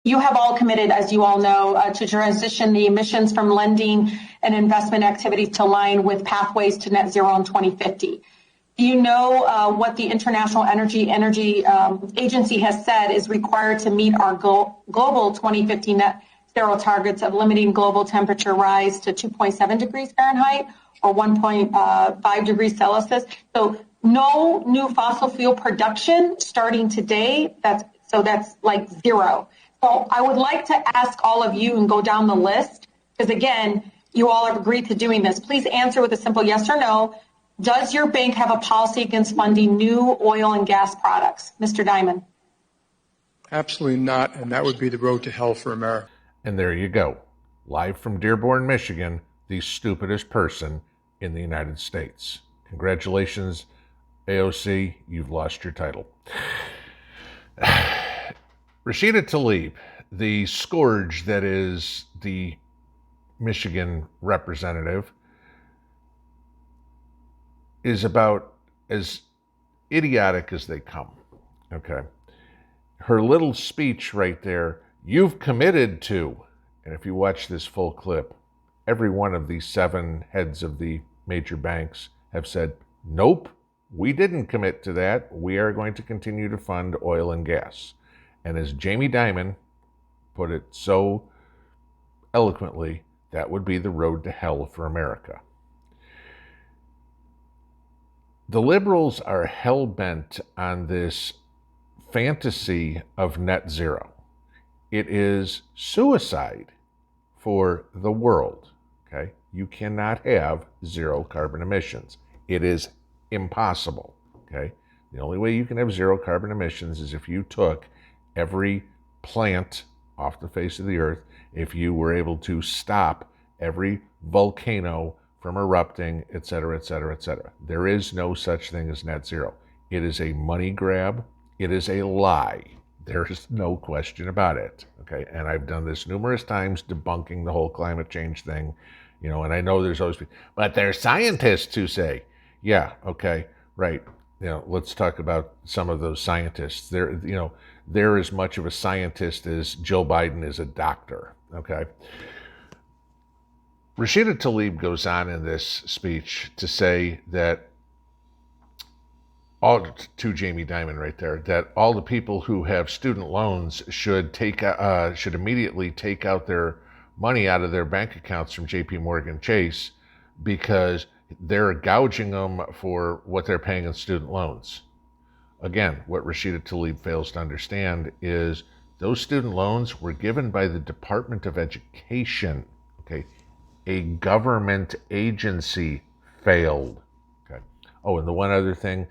You have all committed, as you all know, to transition the emissions from lending and investment activities to align with pathways to net zero in 2050. Do you know what the International Energy Agency has said is required to meet our global 2050 net zero targets of limiting global temperature rise to 2.7 degrees Fahrenheit or 1.5 degrees Celsius? So no new fossil fuel production starting today. That's like zero. So I would like to ask all of you and go down the list, because again, you all have agreed to doing this. Please answer with a simple yes or no. Does your bank have a policy against funding new oil and gas products? Mr. Diamond. Absolutely not, and that would be the road to hell for America. And there you go. Live from Dearborn, Michigan, the stupidest person in the United States. Congratulations, AOC, you've lost your title. Rashida Tlaib, the scourge that is the Michigan representative, is about as idiotic as they come, okay? Her little speech right there, you've committed to, and if you watch this full clip, every one of these 7 heads of the major banks have said, nope, we didn't commit to that. We are going to continue to fund oil and gas. And as Jamie Dimon put it so eloquently, that would be the road to hell for America. The liberals are hell-bent on this fantasy of net zero. It is suicide for the world, okay? You cannot have zero carbon emissions. It is impossible, okay? The only way you can have zero carbon emissions is if you took every plant off the face of the earth, if you were able to stop every volcano from erupting, et cetera, et cetera, et cetera. There is no such thing as net zero. It is a money grab. It is a lie. There is no question about it, okay? And I've done this numerous times debunking the whole climate change thing, you know, and I know there's always, but there's scientists who say, yeah, okay, right. You know, let's talk about some of those scientists. They're as much of a scientist as Joe Biden is a doctor, okay? Rashida Tlaib goes on in this speech to say that, to Jamie Dimon right there, that all the people who have student loans should immediately take out their money out of their bank accounts from JP Morgan Chase because they're gouging them for what they're paying in student loans. Again, what Rashida Tlaib fails to understand is those student loans were given by the Department of Education, okay? A government agency failed, okay? Oh, and the one other thing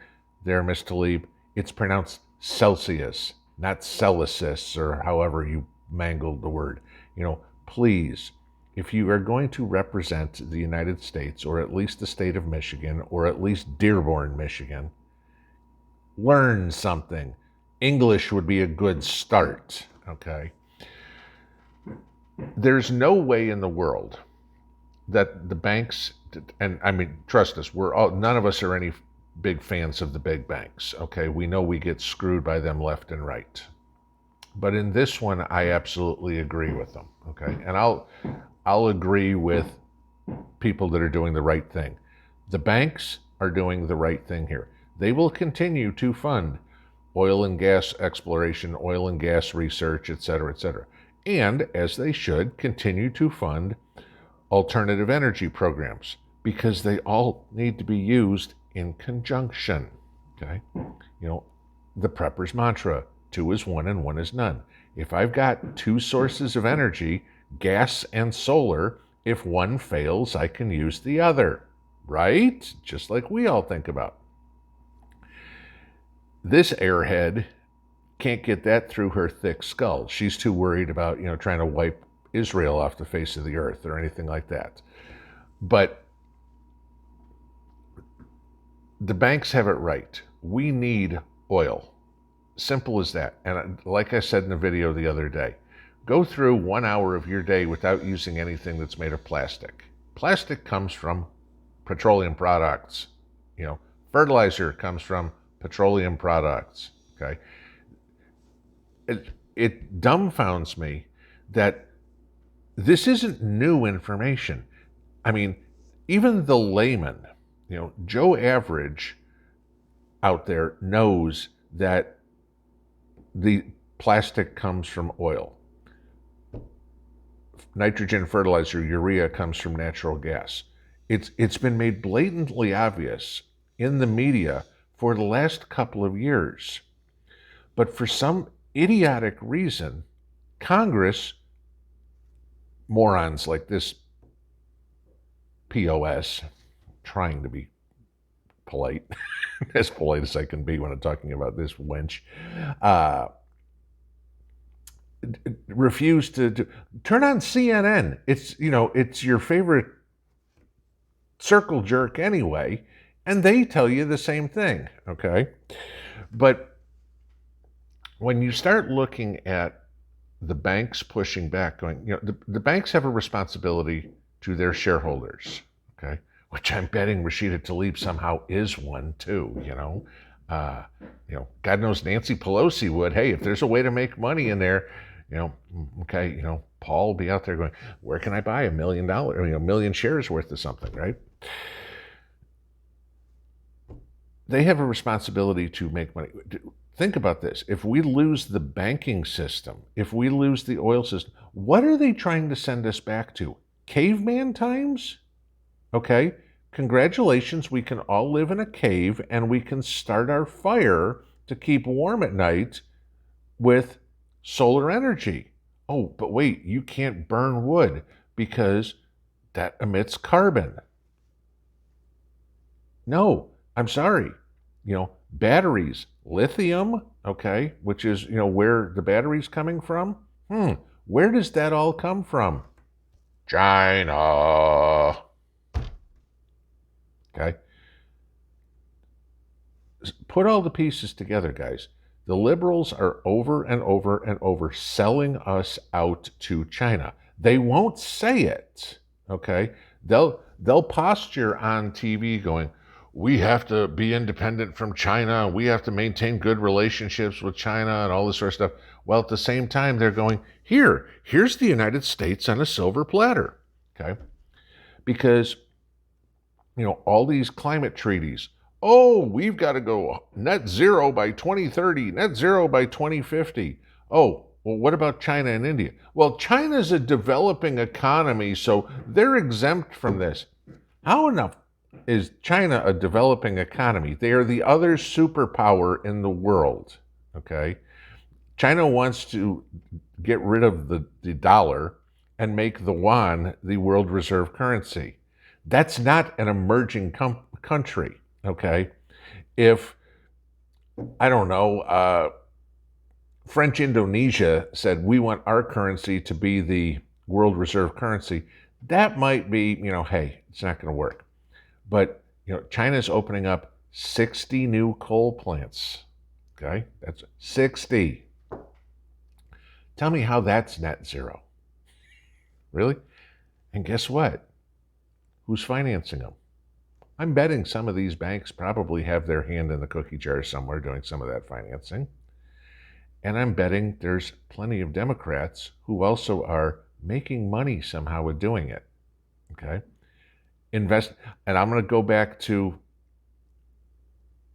there, Ms. Tlaib, it's pronounced Celsius, not Celsius, or however you mangled the word. You know, please, if you are going to represent the United States, or at least the state of Michigan, or at least Dearborn, Michigan, learn something. English would be a good start, okay? There's no way in the world that the banks, and I mean, trust us, none of us are any big fans of the big banks, okay? We know we get screwed by them left and right. But in this one, I absolutely agree with them, okay? And I'll agree with people that are doing the right thing. The banks are doing the right thing here. They will continue to fund oil and gas exploration, oil and gas research, et cetera, and as they should, continue to fund alternative energy programs because they all need to be used in conjunction, okay? You know, the prepper's mantra, 2 is 1 and 1 is none. If I've got 2 sources of energy, gas and solar, if one fails, I can use the other, right? Just like we all think about. This airhead can't get that through her thick skull. She's too worried about, you know, trying to wipe Israel off the face of the earth or anything like that. But the banks have it right. We need oil. Simple as that. And like I said in the video the other day, go through 1 hour of your day without using anything that's made of plastic. Plastic comes from petroleum products. You know, fertilizer comes from petroleum products, okay? it dumbfounds me that this isn't new information. I mean, even the layman, Joe Average out there knows that the plastic comes from oil. Nitrogen fertilizer, urea, comes from natural gas. It's been made blatantly obvious in the media for the last couple of years. But for some idiotic reason, Congress, morons like this POS, trying to be polite, as polite as I can be when I'm talking about this wench, refused to turn on CNN. It's your favorite circle jerk anyway, and they tell you the same thing, okay? But when you start looking at the banks pushing back, going, the banks have a responsibility to their shareholders, okay? Which I'm betting Rashida Tlaib somehow is one too, God knows Nancy Pelosi would. Hey, if there's a way to make money in there, okay, Paul will be out there going, where can I buy $1 million, a million shares worth of something, right? They have a responsibility to make money. Think about this. If we lose the banking system, if we lose the oil system, what are they trying to send us back to? Caveman times? Okay, congratulations, we can all live in a cave and we can start our fire to keep warm at night with solar energy. Oh, but wait, you can't burn wood because that emits carbon. No, I'm sorry. Batteries, lithium, okay, which is, where the battery's coming from. Where does that all come from? China. Okay. Put all the pieces together, guys. The liberals are over and over and over selling us out to China. They won't say it, okay? They'll posture on TV going, we have to be independent from China, we have to maintain good relationships with China and all this sort of stuff. Well, at the same time, they're going, here's the United States on a silver platter, okay? Because, all these climate treaties, we've got to go net zero by 2030, net zero by 2050. Oh, well, what about China and India? Well, China's a developing economy, so they're exempt from this. How enough is China a developing economy? They are the other superpower in the world, okay? China wants to get rid of the dollar and make the yuan the world reserve currency. That's not an emerging country, okay? If, I don't know, French Indonesia said, we want our currency to be the world reserve currency, that might be, hey, it's not going to work. But, China's opening up 60 new coal plants, okay? That's 60. Tell me how that's net zero. Really? And guess what? Who's financing them? I'm betting some of these banks probably have their hand in the cookie jar somewhere doing some of that financing. And I'm betting there's plenty of Democrats who also are making money somehow with doing it. Okay? And I'm going to go back to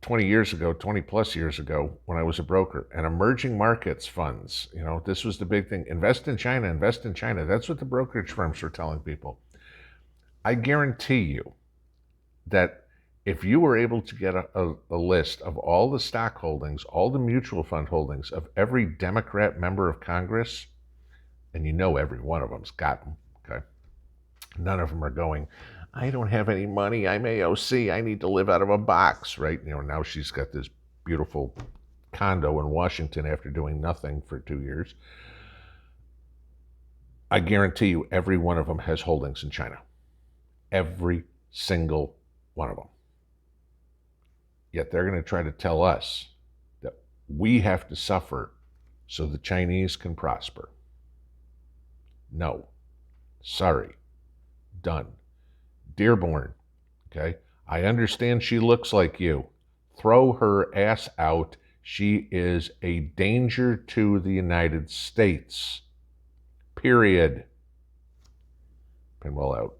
20 plus years ago when I was a broker, and emerging markets funds. This was the big thing. Invest in China, invest in China. That's what the brokerage firms were telling people. I guarantee you that if you were able to get a list of all the stock holdings, all the mutual fund holdings of every Democrat member of Congress, and every one of them's got them, okay? None of them are going, I don't have any money, I'm AOC, I need to live out of a box, right? Now she's got this beautiful condo in Washington after doing nothing for 2 years. I guarantee you every one of them has holdings in China. Every single one of them. Yet they're going to try to tell us that we have to suffer so the Chinese can prosper. No. Sorry. Done. Dearborn, okay? I understand she looks like you. Throw her ass out. She is a danger to the United States. Period. Pinball out.